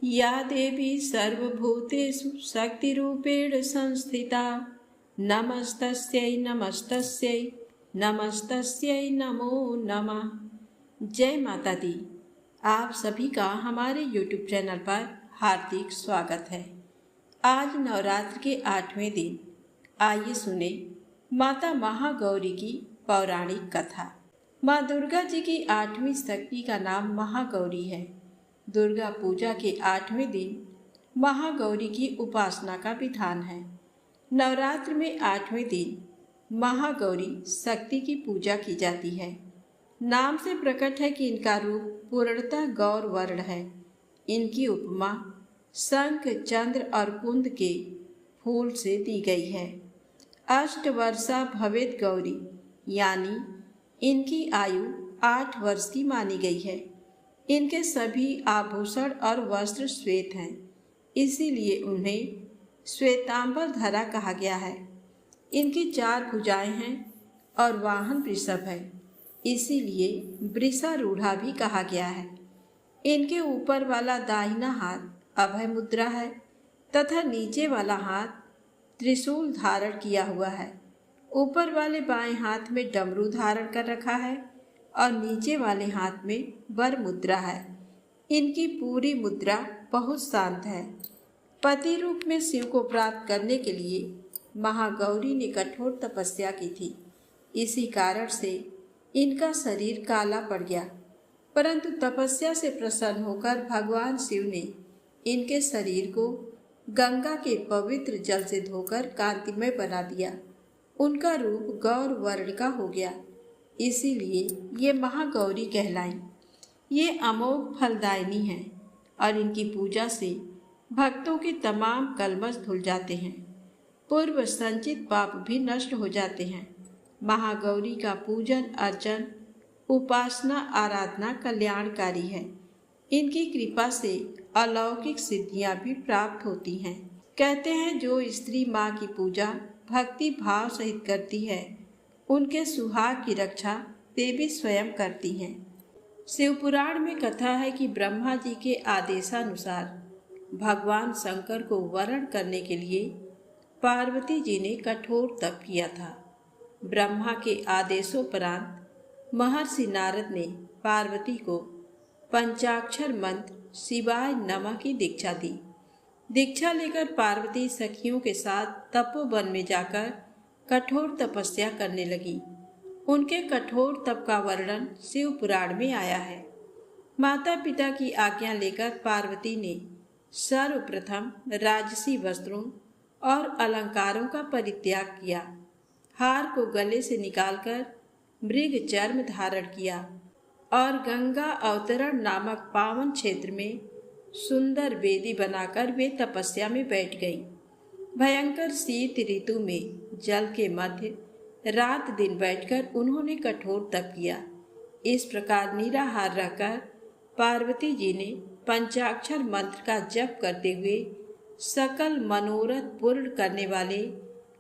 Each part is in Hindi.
या देवी सर्वभूतेषु शक्तिरूपेण संस्थिता नमस्तस्यै नमस्तस्यै नमस्तस्यै नमो नमः। जय माता दी। आप सभी का हमारे YouTube चैनल पर हार्दिक स्वागत है। आज नवरात्र के 8वें दिन आइए सुने माता महागौरी की पौराणिक कथा। माँ दुर्गा जी की 8वीं शक्ति का नाम महागौरी है। दुर्गा पूजा के 8वें दिन महागौरी की उपासना का विधान है। नवरात्र में 8वें दिन महागौरी शक्ति की पूजा की जाती है। नाम से प्रकट है कि इनका रूप पूर्णतः गौर वर्ण है। इनकी उपमा शंख, चंद्र और कुंद के फूल से दी गई है। अष्टवर्षा भवेत गौरी, यानी इनकी आयु 8 वर्ष की मानी गई है। इनके सभी आभूषण और वस्त्र श्वेत हैं, इसीलिए उन्हें श्वेतांबर धरा कहा गया है। इनकी 4 भुजाएं हैं और वाहन वृषभ है, इसीलिए वृषारूढ़ा भी कहा गया है। इनके ऊपर वाला दाहिना हाथ अभय मुद्रा है तथा नीचे वाला हाथ त्रिशूल धारण किया हुआ है। ऊपर वाले बाएं हाथ में डमरू धारण कर रखा है और नीचे वाले हाथ में वर मुद्रा है। इनकी पूरी मुद्रा बहुत शांत है। पति रूप में शिव को प्राप्त करने के लिए महागौरी ने कठोर तपस्या की थी। इसी कारण से इनका शरीर काला पड़ गया, परंतु तपस्या से प्रसन्न होकर भगवान शिव ने इनके शरीर को गंगा के पवित्र जल से धोकर कांतिमय बना दिया। उनका रूप गौर वर्ण का हो गया, इसीलिए ये महागौरी कहलाई। ये अमोघ फलदायिनी हैं और इनकी पूजा से भक्तों के तमाम कलमश धुल जाते हैं। पूर्व संचित पाप भी नष्ट हो जाते हैं। महागौरी का पूजन अर्चन उपासना आराधना कल्याणकारी है। इनकी कृपा से अलौकिक सिद्धियां भी प्राप्त होती हैं। कहते हैं जो स्त्री माँ की पूजा भक्ति भाव सहित करती है, उनके सुहाग की रक्षा देवी स्वयं करती हैं। शिवपुराण में कथा है कि ब्रह्मा जी के आदेशानुसार भगवान शंकर को वरण करने के लिए पार्वती जी ने कठोर तप किया था। ब्रह्मा के आदेशोपरांत महर्षि नारद ने पार्वती को पंचाक्षर मंत्र शिवाय नमः की दीक्षा दी। दीक्षा लेकर पार्वती सखियों के साथ तपोवन में जाकर कठोर तपस्या करने लगी। उनके कठोर तप का वर्णन शिव पुराण में आया है। माता पिता की आज्ञा लेकर पार्वती ने सर्वप्रथम राजसी वस्त्रों और अलंकारों का परित्याग किया। हार को गले से निकालकर मृग चर्म धारण किया और गंगा अवतरण नामक पावन क्षेत्र में सुंदर वेदी बनाकर वे तपस्या में बैठ गईं। भयंकर शीत ऋतु में जल के मध्य रात दिन बैठकर उन्होंने कठोर तप किया। इस प्रकार निराहार रहकर पार्वती जी ने पंचाक्षर मंत्र का जप करते हुए सकल मनोरथ पूर्ण करने वाले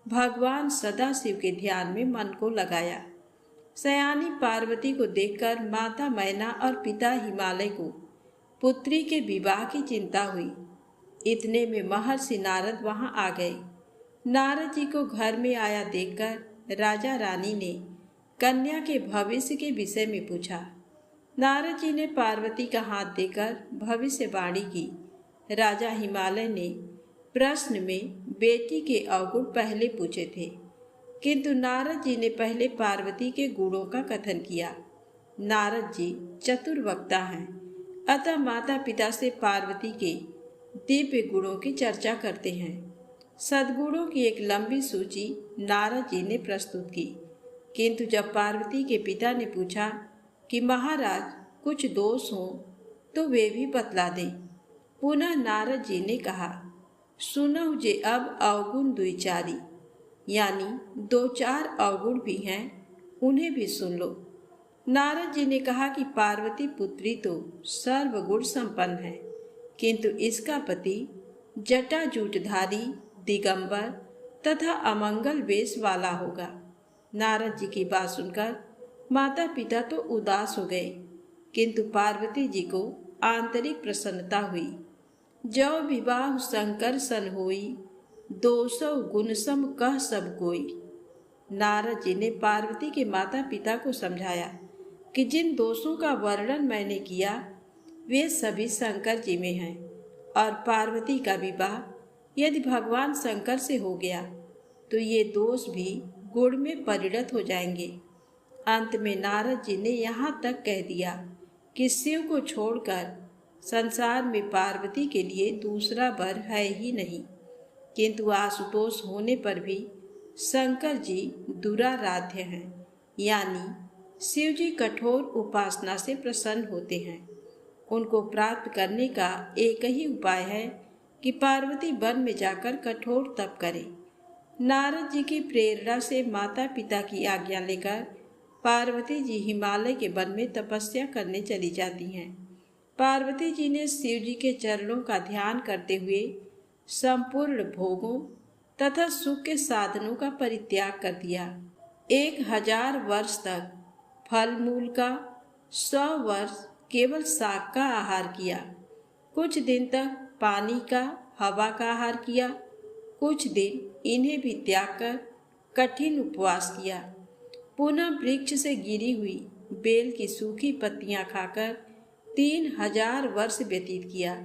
भगवान सदाशिव के ध्यान में मन को लगाया। सयानी पार्वती को देखकर माता मैना और पिता हिमालय को पुत्री के विवाह की चिंता हुई। इतने में महर्षि नारद वहां आ गए। नारद जी को घर में आया देखकर राजा रानी ने कन्या के भविष्य के विषय में पूछा। नारद जी ने पार्वती का हाथ देकर भविष्यवाणी की। राजा हिमालय ने प्रश्न में बेटी के अवगुण पहले पूछे थे, किंतु नारद जी ने पहले पार्वती के गुणों का कथन किया। नारद जी चतुर वक्ता हैं, अतः माता पिता से पार्वती के दिव्य गुणों की चर्चा करते हैं। सद्गुणों की एक लंबी सूची नारद जी ने प्रस्तुत की, किंतु जब पार्वती के पिता ने पूछा कि महाराज कुछ दोष हों तो वे भी बतला दें, पुनः नारद जी ने कहा, सुनहु जे अब अवगुण द्विचारी, यानी 2-4 अवगुण भी हैं, उन्हें भी सुन लो। नारद जी ने कहा कि पार्वती पुत्री तो सर्वगुण संपन्न है, किंतु इसका पति जटाजूटधारी दिगंबर तथा अमंगल वेश वाला होगा। नारद जी की बात सुनकर माता पिता तो उदास हो गए, किंतु पार्वती जी को आंतरिक प्रसन्नता हुई। जो विवाह शंकर सन होई, 200 गुण सम कह सब कोई। नारद जी ने पार्वती के माता पिता को समझाया कि जिन दोषों का वर्णन मैंने किया वे सभी शंकर जी में हैं, और पार्वती का विवाह यदि भगवान शंकर से हो गया तो ये दोष भी गुण में परिणत हो जाएंगे। अंत में नारद जी ने यहाँ तक कह दिया कि शिव को छोड़कर संसार में पार्वती के लिए दूसरा वर है ही नहीं, किंतु आशुतोष होने पर भी शंकर जी दुराराध्य हैं, यानी शिव जी कठोर उपासना से प्रसन्न होते हैं। उनको प्राप्त करने का एक ही उपाय है कि पार्वती वन में जाकर कठोर तप करे। नारद जी की प्रेरणा से माता पिता की आज्ञा लेकर पार्वती जी हिमालय के वन में तपस्या करने चली जाती हैं। पार्वती जी ने शिव जी के चरणों का ध्यान करते हुए संपूर्ण भोगों तथा सुख के साधनों का परित्याग कर दिया। 1000 वर्ष तक फल मूल का, 100 वर्ष केवल शाक का आहार किया, कुछ दिन तक पानी का, हवा का आहार किया, कुछ दिन इन्हें भी त्याग कर कठिन उपवास किया। पुनः वृक्ष से गिरी हुई बेल की सूखी पत्तियां खाकर 3000 वर्ष व्यतीत किया।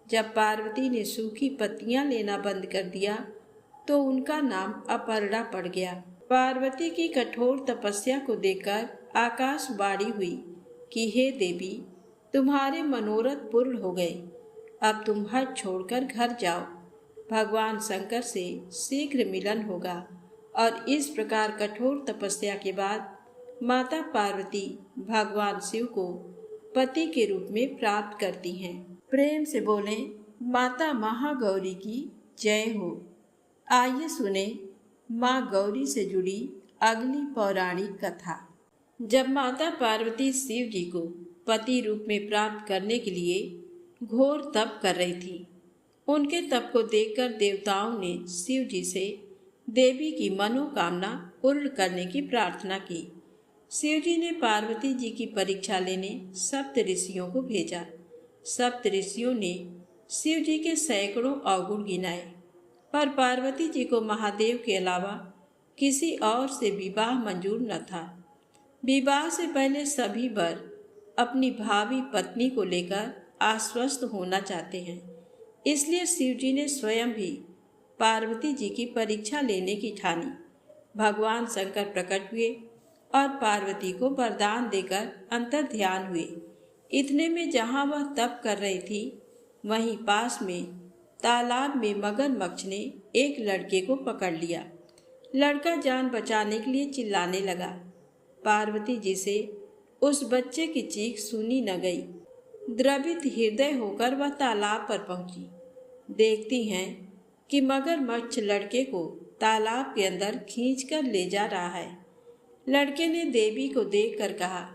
जब पार्वती ने सूखी पत्तियां लेना बंद कर दिया तो उनका नाम अपर्णा पड़ गया। पार्वती की कठोर तपस्या को देखकर आकाशवाणी हुई कि हे देवी, तुम्हारे मनोरथ पूर्ण हो गए, अब तुम हट छोड़कर घर जाओ, भगवान शंकर से शीघ्र मिलन होगा। और इस प्रकार कठोर तपस्या के बाद माता पार्वती भगवान शिव को पति के रूप में प्राप्त करती हैं। प्रेम से बोले माता महागौरी की जय हो। आइए सुने माँ गौरी से जुड़ी अगली पौराणिक कथा। जब माता पार्वती शिव जी को पति रूप में प्राप्त करने के लिए घोर तप कर रही थी, उनके तप को देखकर देवताओं ने शिव जी से देवी की मनोकामना पूर्ण करने की प्रार्थना की। शिव जी ने पार्वती जी की परीक्षा लेने सप्त ऋषियों को भेजा। सप्त ऋषियों ने शिव जी के सैकड़ों अवगुण गिनाए, पर पार्वती जी को महादेव के अलावा किसी और से विवाह मंजूर न था। विवाह से पहले सभी वर अपनी भावी पत्नी को लेकर आश्वस्त होना चाहते हैं, इसलिए शिव जी ने स्वयं भी पार्वती जी की परीक्षा लेने की ठानी। भगवान शंकर प्रकट हुए और पार्वती को वरदान देकर अंतर ध्यान हुए। इतने में जहाँ वह तप कर रही थी, वहीं पास में तालाब में मगरमच्छ ने एक लड़के को पकड़ लिया। लड़का जान बचाने के लिए चिल्लाने लगा। पार्वती जी से उस बच्चे की चीख सुनी न गई। द्रवित हृदय होकर वह तालाब पर पहुंची। देखती हैं कि मगरमच्छ लड़के को तालाब के अंदर खींचकर ले जा रहा है। लड़के ने देवी को देखकर कहा,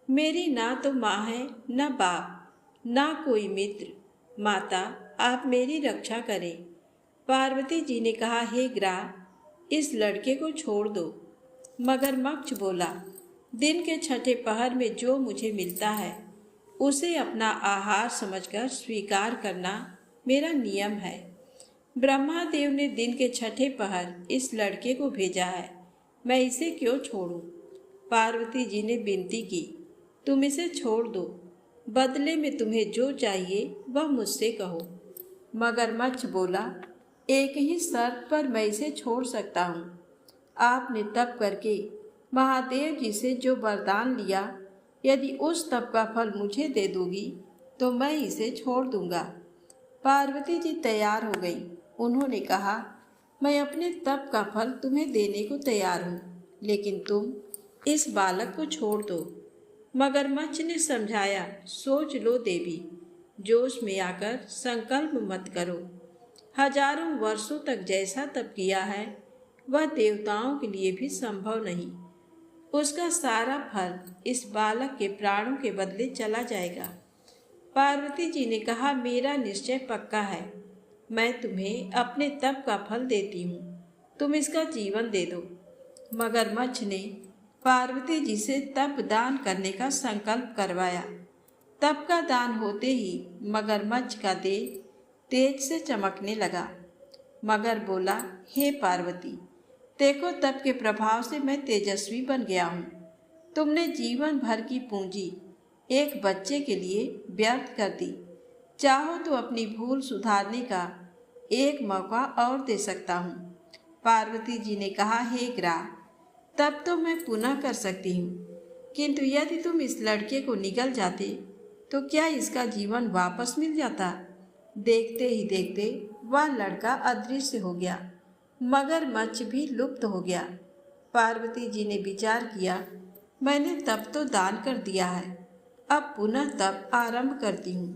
मेरी ना तो माँ है, न बाप, ना कोई मित्र। माता, आप मेरी रक्षा करें। पार्वती जी ने कहा, हे ग्राह, इस लड़के को छोड़ दो। मगरमच्छ बोला, दिन के छठे पहर में जो मुझे मिलता है उसे अपना आहार समझकर स्वीकार करना मेरा नियम है। ब्रह्मादेव ने दिन के छठे पहर इस लड़के को भेजा है, मैं इसे क्यों छोड़ूं? पार्वती जी ने विनती की, तुम इसे छोड़ दो, बदले में तुम्हें जो चाहिए वह मुझसे कहो। मगरमच्छ बोला, एक ही शर्त पर मैं इसे छोड़ सकता हूँ। आपने तप करके महादेव जी से जो वरदान लिया, यदि उस तप का फल मुझे दे दोगी तो मैं इसे छोड़ दूंगा। पार्वती जी तैयार हो गई। उन्होंने कहा, मैं अपने तप का फल तुम्हें देने को तैयार हूँ, लेकिन तुम इस बालक को छोड़ दो। मगरमच्छ ने समझाया, सोच लो देवी, जोश में आकर संकल्प मत करो। हजारों वर्षों तक जैसा तप किया है वह देवताओं के लिए भी संभव नहीं। उसका सारा फल इस बालक के प्राणों के बदले चला जाएगा। पार्वती जी ने कहा, मेरा निश्चय पक्का है, मैं तुम्हें अपने तप का फल देती हूँ, तुम इसका जीवन दे दो। मगरमच्छ ने पार्वती जी से तप दान करने का संकल्प करवाया। तप का दान होते ही मगरमच्छ का देह तेज से चमकने लगा। मगर बोला, हे पार्वती, देखो तप के प्रभाव से मैं तेजस्वी बन गया हूँ। तुमने जीवन भर की पूंजी एक बच्चे के लिए व्यर्थ कर दी। चाहो तो अपनी भूल सुधारने का एक मौका और दे सकता हूँ। पार्वती जी ने कहा, हे ग्राह, तब तो मैं पुनः कर सकती हूँ, किंतु यदि तुम इस लड़के को निगल जाते तो क्या इसका जीवन वापस मिल जाता? देखते ही देखते वह लड़का अदृश्य हो गया, मगरमच्छ भी लुप्त हो गया। पार्वती जी ने विचार किया, मैंने तप तो दान कर दिया है, अब पुनः तप आरंभ करती हूँ।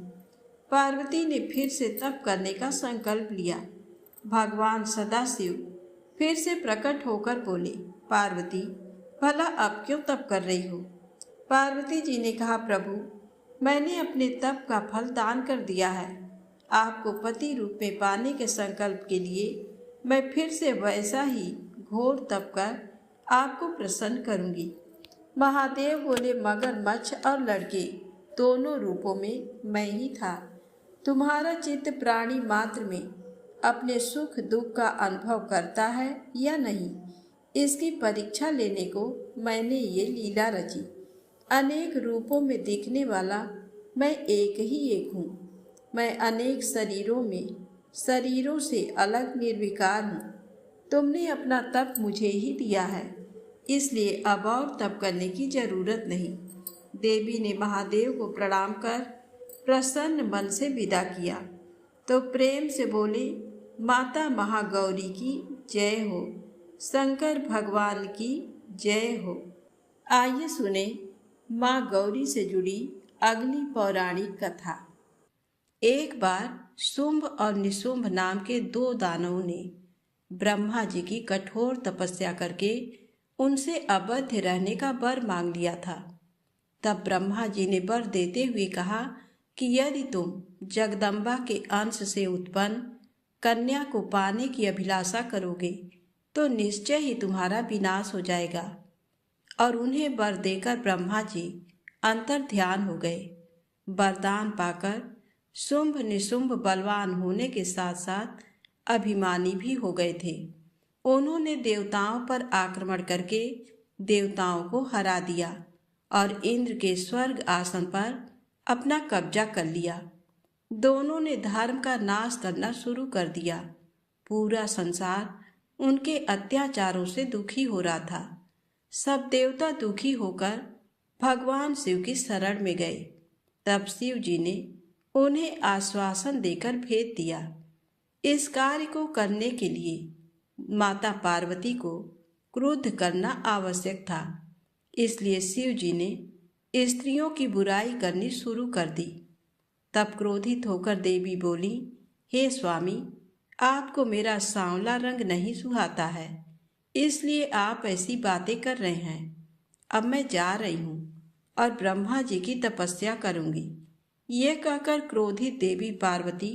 पार्वती ने फिर से तप करने का संकल्प लिया। भगवान सदाशिव फिर से प्रकट होकर बोले, पार्वती, भला अब क्यों तप कर रही हो? पार्वती जी ने कहा, प्रभु, मैंने अपने तप का फल दान कर दिया है। आपको पति रूप में पाने के संकल्प के लिए मैं फिर से वैसा ही घोर तप कर आपको प्रसन्न करूंगी। महादेव बोले, मगरमच्छ और लड़के दोनों रूपों में मैं ही था। तुम्हारा चित्त प्राणी मात्र में अपने सुख दुख का अनुभव करता है या नहीं, इसकी परीक्षा लेने को मैंने ये लीला रची। अनेक रूपों में दिखने वाला मैं एक ही एक हूँ। मैं अनेक शरीरों से अलग निर्विकार हूँ। तुमने अपना तप मुझे ही दिया है, इसलिए अब और तप करने की जरूरत नहीं। देवी ने महादेव को प्रणाम कर प्रसन्न मन से विदा किया तो प्रेम से बोले, माता महागौरी की जय हो, शंकर भगवान की जय हो। आइए सुने माँ गौरी से जुड़ी अगली पौराणिक कथा। एक बार शुंभ और निशुंभ नाम के दो दानवों ने ब्रह्मा जी की कठोर तपस्या करके उनसे अबध्य रहने का वर मांग लिया था। तब ब्रह्मा जी ने वर देते हुए कहा कि यदि तुम जगदम्बा के अंश से उत्पन्न कन्या को पाने की अभिलाषा करोगे तो निश्चय ही तुम्हारा विनाश हो जाएगा। और उन्हें वर देकर ब्रह्मा जी अंतर ध्यान हो गए। वरदान पाकर शुंभ निशुंभ बलवान होने के साथ साथ अभिमानी भी हो गए थे। उन्होंने देवताओं पर आक्रमण करके देवताओं को हरा दिया और इंद्र के स्वर्ग आसन पर अपना कब्जा कर लिया। दोनों ने धर्म का नाश करना शुरू कर दिया। पूरा संसार उनके अत्याचारों से दुखी हो रहा था। सब देवता दुखी होकर भगवान शिव की शरण में गए। तब शिव जी ने उन्हें आश्वासन देकर भेज दिया। इस कार्य को करने के लिए माता पार्वती को क्रुद्ध करना आवश्यक था। इसलिए शिव जी ने स्त्रियों की बुराई करनी शुरू कर दी। तब क्रोधित होकर देवी बोली, हे स्वामी, आपको मेरा सांवला रंग नहीं सुहाता है, इसलिए आप ऐसी बातें कर रहे हैं। अब मैं जा रही हूँ और ब्रह्मा जी की तपस्या करूँगी। ये कहकर क्रोधित देवी पार्वती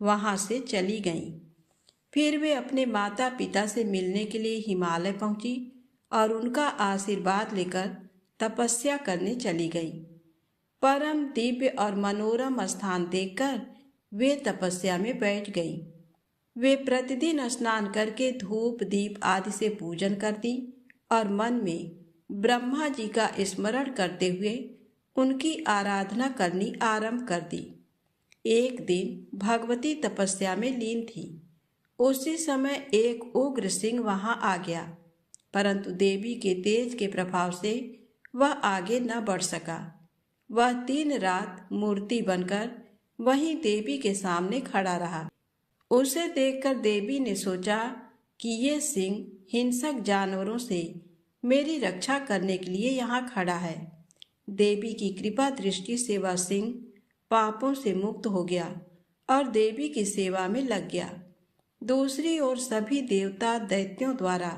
वहाँ से चली गईं। फिर वे अपने माता पिता से मिलने के लिए हिमालय पहुँची और उनका आशीर्वाद लेकर तपस्या करने चली गई। परम दिव्य और मनोरम स्थान देखकर वे तपस्या में बैठ गईं। वे प्रतिदिन स्नान करके धूप दीप आदि से पूजन करती और मन में ब्रह्मा जी का स्मरण करते हुए उनकी आराधना करनी आरंभ कर दी। एक दिन भगवती तपस्या में लीन थी। उसी समय एक उग्र सिंह वहां आ गया, परंतु देवी के तेज के प्रभाव से वह आगे न बढ़ सका। वह दिन रात मूर्ति बनकर वहीं देवी के सामने खड़ा रहा। उसे देखकर देवी ने सोचा कि ये सिंह हिंसक जानवरों से मेरी रक्षा करने के लिए यहाँ खड़ा है। देवी की कृपा दृष्टि से वह सिंह पापों से मुक्त हो गया और देवी की सेवा में लग गया। दूसरी ओर सभी देवता दैत्यों द्वारा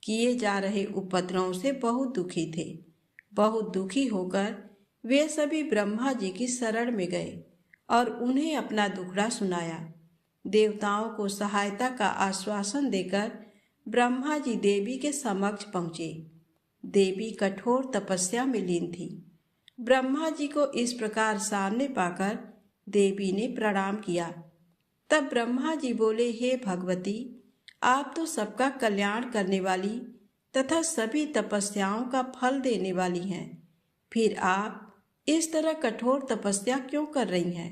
किए जा रहे उपद्रवों से बहुत दुखी थे। बहुत दुखी होकर वे सभी ब्रह्मा जी की शरण में गए और उन्हें अपना दुखड़ा सुनाया। देवताओं को सहायता का आश्वासन देकर ब्रह्मा जी देवी के समक्ष पहुँचे। देवी कठोर तपस्या में लीन थी। ब्रह्मा जी को इस प्रकार सामने पाकर देवी ने प्रणाम किया। तब ब्रह्मा जी बोले, हे भगवती, आप तो सबका कल्याण करने वाली तथा सभी तपस्याओं का फल देने वाली हैं, फिर आप इस तरह कठोर तपस्या क्यों कर रही हैं?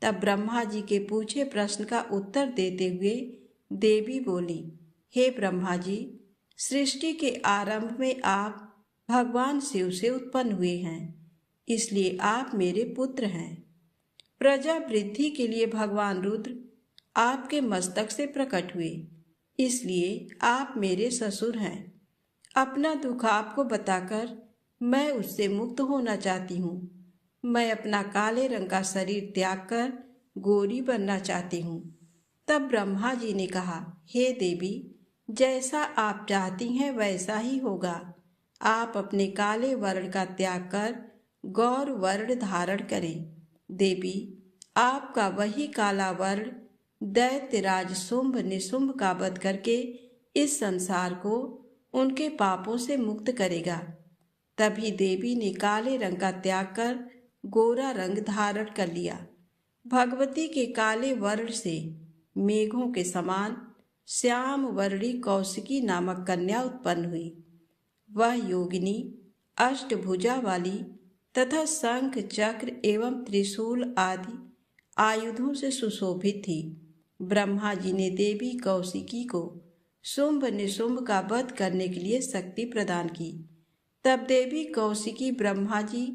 तब ब्रह्मा जी के पूछे प्रश्न का उत्तर देते हुए देवी बोली, हे ब्रह्मा जी, सृष्टि के आरंभ में आप भगवान शिव से उत्पन्न हुए हैं, इसलिए आप मेरे पुत्र हैं। प्रजा वृद्धि के लिए भगवान रुद्र आपके मस्तक से प्रकट हुए, इसलिए आप मेरे ससुर हैं। अपना दुख आपको बताकर मैं उससे मुक्त होना चाहती हूँ। मैं अपना काले रंग का शरीर त्याग कर गोरी बनना चाहती हूँ। तब ब्रह्मा जी ने कहा, हे देवी, जैसा आप चाहती हैं वैसा ही होगा। आप अपने काले वर्ण का त्याग कर गौर वर्ण धारण करें। देवी, आपका वही काला वर्ण दैत्यराज शुंभ निशुंभ का वध करके इस संसार को उनके पापों से मुक्त करेगा। तभी देवी ने काले रंग का त्याग कर गोरा रंग धारण कर लिया। भगवती के काले वर्ण से मेघों के समान श्याम वर्णी कौशिकी नामक कन्या उत्पन्न हुई। वह योगिनी अष्टभुजा वाली तथा शंख चक्र एवं त्रिशूल आदि आयुधों से सुशोभित थी। ब्रह्मा जी ने देवी कौशिकी को शुंभ निशुंभ का वध करने के लिए शक्ति प्रदान की। तब देवी कौशिकी ब्रह्मा जी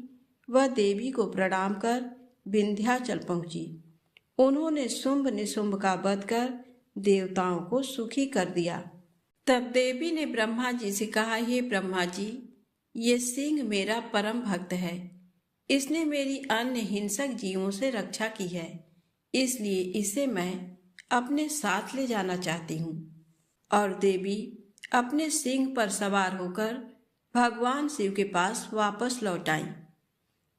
व देवी को प्रणाम कर विंध्याचल पहुंची। उन्होंने शुंभ निशुंभ का वध कर देवताओं को सुखी कर दिया। तब देवी ने ब्रह्मा जी से कहा, हे ब्रह्मा जी, ये सिंह मेरा परम भक्त है। इसने मेरी अन्य हिंसक जीवों से रक्षा की है, इसलिए इसे मैं अपने साथ ले जाना चाहती हूँ। और देवी अपने सिंह पर सवार होकर भगवान शिव के पास वापस लौट आई।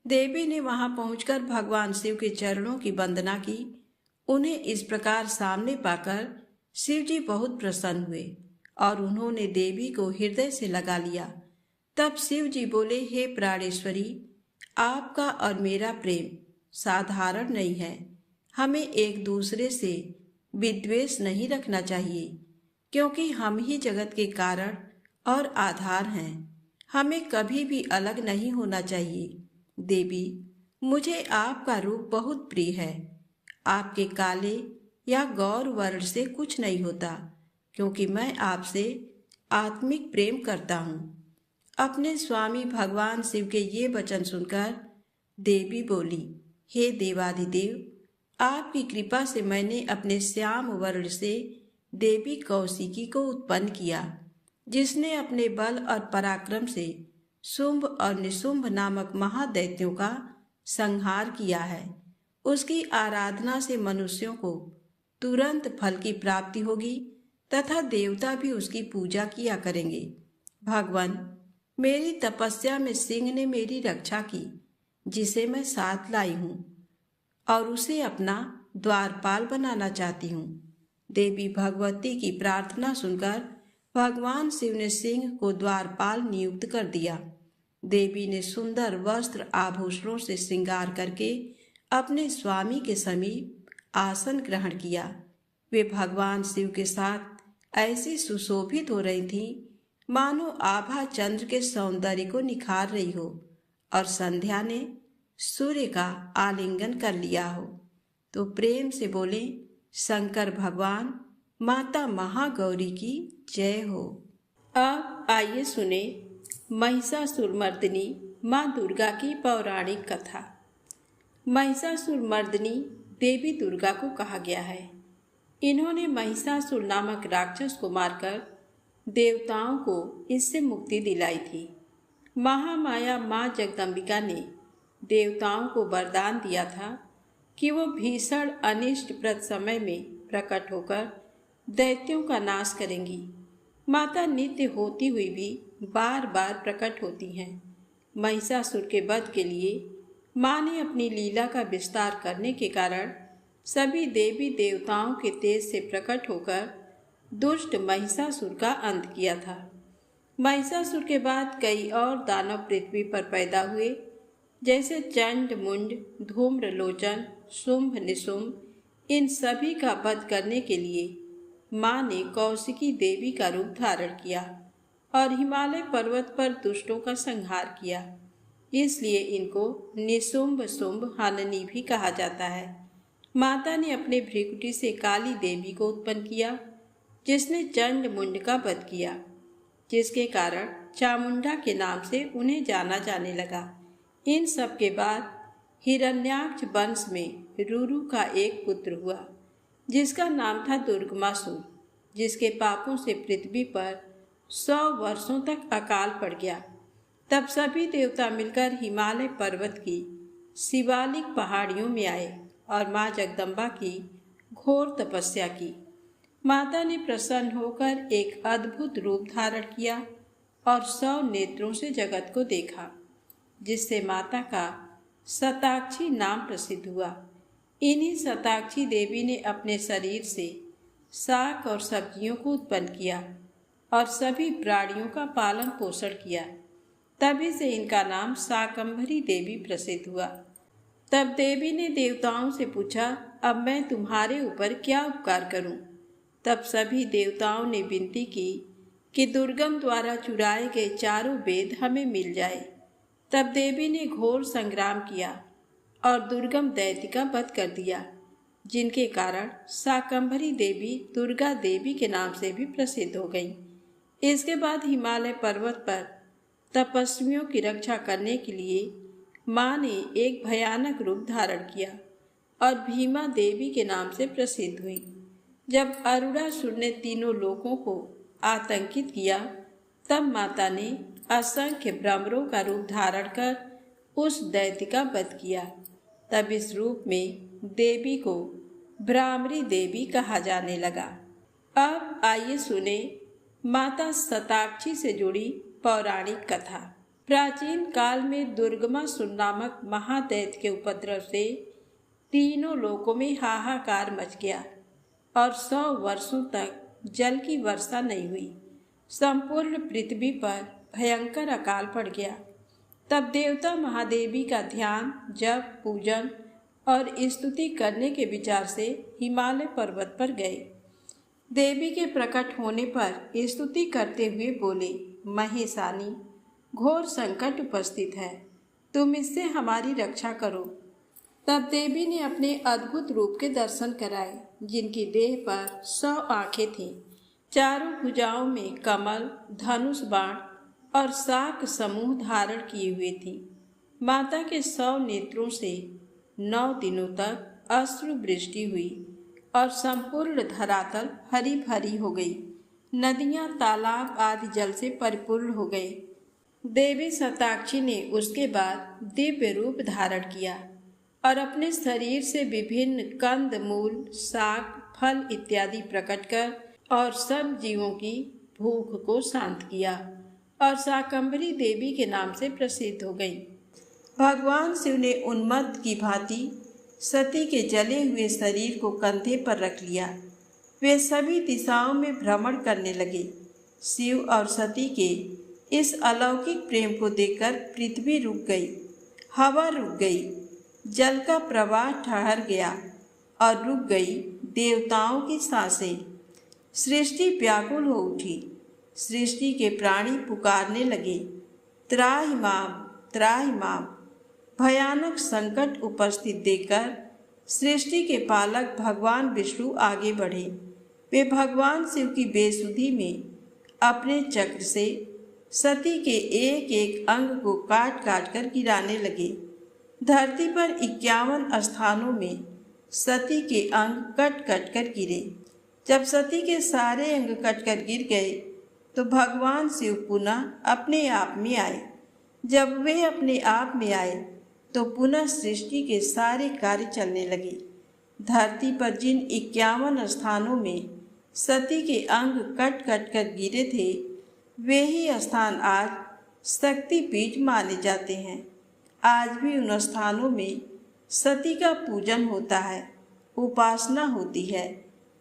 देवी ने वहां पहुंचकर भगवान शिव के चरणों की वंदना की। उन्हें इस प्रकार सामने पाकर शिव जी बहुत प्रसन्न हुए और उन्होंने देवी को हृदय से लगा लिया। तब शिव जी बोले, हे प्राणेश्वरी, आपका और मेरा प्रेम साधारण नहीं है। हमें एक दूसरे से विद्वेष नहीं रखना चाहिए, क्योंकि हम ही जगत के कारण और आधार हैं। हमें कभी भी अलग नहीं होना चाहिए। देवी, मुझे आपका रूप बहुत प्रिय है। आपके काले या गौर वर्ण से कुछ नहीं होता, क्योंकि मैं आपसे आत्मिक प्रेम करता हूँ। अपने स्वामी भगवान शिव के ये वचन सुनकर देवी बोली, हे देवाधिदेव, आपकी कृपा से मैंने अपने श्याम वर्ण से देवी कौशिकी को उत्पन्न किया, जिसने अपने बल और पराक्रम से शुंभ और निशुंभ नामक महादैत्यों का संहार किया है। उसकी आराधना से मनुष्यों को तुरंत फल की प्राप्ति होगी तथा देवता भी उसकी पूजा किया करेंगे। भगवान, मेरी तपस्या में सिंह ने मेरी रक्षा की, जिसे मैं साथ लाई हूँ और उसे अपना द्वारपाल बनाना चाहती हूँ। देवी भगवती की प्रार्थना सुनकर भगवान शिव ने सिंह को द्वारपाल नियुक्त कर दिया। देवी ने सुंदर वस्त्र आभूषणों से श्रृंगार करके अपने स्वामी के समीप आसन ग्रहण किया। वे भगवान शिव के साथ ऐसी सुशोभित हो रही थीं मानो आभा चंद्र के सौंदर्य को निखार रही हो और संध्या ने सूर्य का आलिंगन कर लिया हो। तो प्रेम से बोले, शंकर भगवान माता महागौरी की जय हो। अब आइए सुने महिषासुरमर्दिनी माँ दुर्गा की पौराणिक कथा। महिषासुरमर्दिनी देवी दुर्गा को कहा गया है। इन्होंने महिषासुर नामक राक्षस को मारकर देवताओं को इससे मुक्ति दिलाई थी। महामाया माँ जगदम्बिका ने देवताओं को वरदान दिया था कि वो भीषण अनिष्टप्रद समय में प्रकट होकर दैत्यों का नाश करेंगी। माता नित्य होती हुई भी बार बार प्रकट होती हैं। महिषासुर के वध के लिए माँ ने अपनी लीला का विस्तार करने के कारण सभी देवी देवताओं के तेज से प्रकट होकर दुष्ट महिषासुर का अंत किया था। महिषासुर के बाद कई और दानव पृथ्वी पर पैदा हुए, जैसे चंड मुंड, धूम्रलोचन, शुंभ निशुंभ, इन सभी का वध करने के लिए माँ ने कौशिकी देवी का रूप धारण किया और हिमालय पर्वत पर दुष्टों का संहार किया। इसलिए इनको निशुंभ शुंभ हननी भी कहा जाता है। माता ने अपने भ्रिकुटी से काली देवी को उत्पन्न किया, जिसने चंड मुंड का वध किया, जिसके कारण चामुंडा के नाम से उन्हें जाना जाने लगा। इन सब के बाद हिरण्याक्ष वंश में रुरु का एक पुत्र हुआ, जिसका नाम था दुर्गमासुर, जिसके पापों से पृथ्वी पर 100 वर्षों तक अकाल पड़ गया। तब सभी देवता मिलकर हिमालय पर्वत की शिवालिक पहाड़ियों में आए और माँ जगदम्बा की घोर तपस्या की। माता ने प्रसन्न होकर एक अद्भुत रूप धारण किया और 100 नेत्रों से जगत को देखा, जिससे माता का शताक्षी नाम प्रसिद्ध हुआ। इन्हीं शताक्षी देवी ने अपने शरीर से शाक और सब्जियों को उत्पन्न किया और सभी प्राणियों का पालन पोषण किया। तभी से इनका नाम शाकंभरी देवी प्रसिद्ध हुआ। तब देवी ने देवताओं से पूछा, अब मैं तुम्हारे ऊपर क्या उपकार करूं? तब सभी देवताओं ने विनती की कि दुर्गम द्वारा चुराए गए चारों वेद हमें मिल जाए। तब देवी ने घोर संग्राम किया और दुर्गम दैत्य का वध कर दिया, जिनके कारण शाकंभरी देवी दुर्गा देवी के नाम से भी प्रसिद्ध हो गई। इसके बाद हिमालय पर्वत पर तपस्वियों की रक्षा करने के लिए माँ ने एक भयानक रूप धारण किया और भीमा देवी के नाम से प्रसिद्ध हुई। जब अरुणासुर ने तीनों लोकों को आतंकित किया, तब माता ने असंख्य भ्रमरों का रूप धारण कर उस दैत्य का वध किया। तब इस रूप में देवी को भ्रामरी देवी कहा जाने लगा। अब आइए सुने माता शताक्षी से जुड़ी पौराणिक कथा। प्राचीन काल में दुर्गमासुर नामक महादैत्य के उपद्रव से तीनों लोकों में हाहाकार मच गया और 100 वर्षों तक जल की वर्षा नहीं हुई। संपूर्ण पृथ्वी पर भयंकर अकाल पड़ गया। तब देवता महादेवी का ध्यान, जप, पूजन और स्तुति करने के विचार से हिमालय पर्वत पर गए। देवी के प्रकट होने पर स्तुति करते हुए बोले, महेशानी, घोर संकट उपस्थित है, तुम इससे हमारी रक्षा करो। तब देवी ने अपने अद्भुत रूप के दर्शन कराए, जिनकी देह पर 100 आंखें थीं, चारों भुजाओं में कमल, धनुष, बाण और शाक समूह धारण किए हुए थी। माता के 100 नेत्रों से 9 दिनों तक अश्रु वृष्टि हुई और संपूर्ण धरातल हरी भरी हो गई। नदियां, तालाब आदि जल से परिपूर्ण हो गए। देवी शताक्षी ने उसके बाद दिव्य रूप धारण किया और अपने शरीर से विभिन्न कंद, मूल, शाक, फल इत्यादि प्रकट कर और सब जीवों की भूख को शांत किया और शाकंभरी देवी के नाम से प्रसिद्ध हो गई। भगवान शिव ने उन्मत्त की भांति सती के जले हुए शरीर को कंधे पर रख लिया। वे सभी दिशाओं में भ्रमण करने लगे। शिव और सती के इस अलौकिक प्रेम को देखकर पृथ्वी रुक गई, हवा रुक गई, जल का प्रवाह ठहर गया और रुक गई देवताओं की सांसें। सृष्टि व्याकुल हो उठी। सृष्टि के प्राणी पुकारने लगे, त्राहि माम, त्राहि माम। भयानक संकट उपस्थित देखकर सृष्टि के पालक भगवान विष्णु आगे बढ़े। वे भगवान शिव की बेसुधी में अपने चक्र से सती के एक एक अंग को काट काट कर गिराने लगे। धरती पर 51 स्थानों में सती के अंग कट कट कर गिरे। जब सती के सारे अंग कट कर गिर गए तो भगवान शिव पुनः अपने आप में आए। जब वे अपने आप में आए तो पुनः सृष्टि के सारे कार्य चलने लगे। धरती पर जिन 51 स्थानों में सती के अंग कट कट कर गिरे थे, वे ही स्थान आज शक्तिपीठ माने जाते हैं। आज भी उन स्थानों में सती का पूजन होता है, उपासना होती है।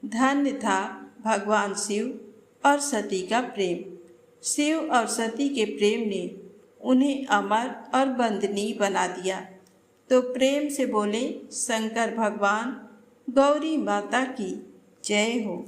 धन्य था भगवान शिव और सती का प्रेम। शिव और सती के प्रेम ने उन्हें अमर और वंदनीय बना दिया। तो प्रेम से बोले शंकर भगवान गौरी माता की जय हो।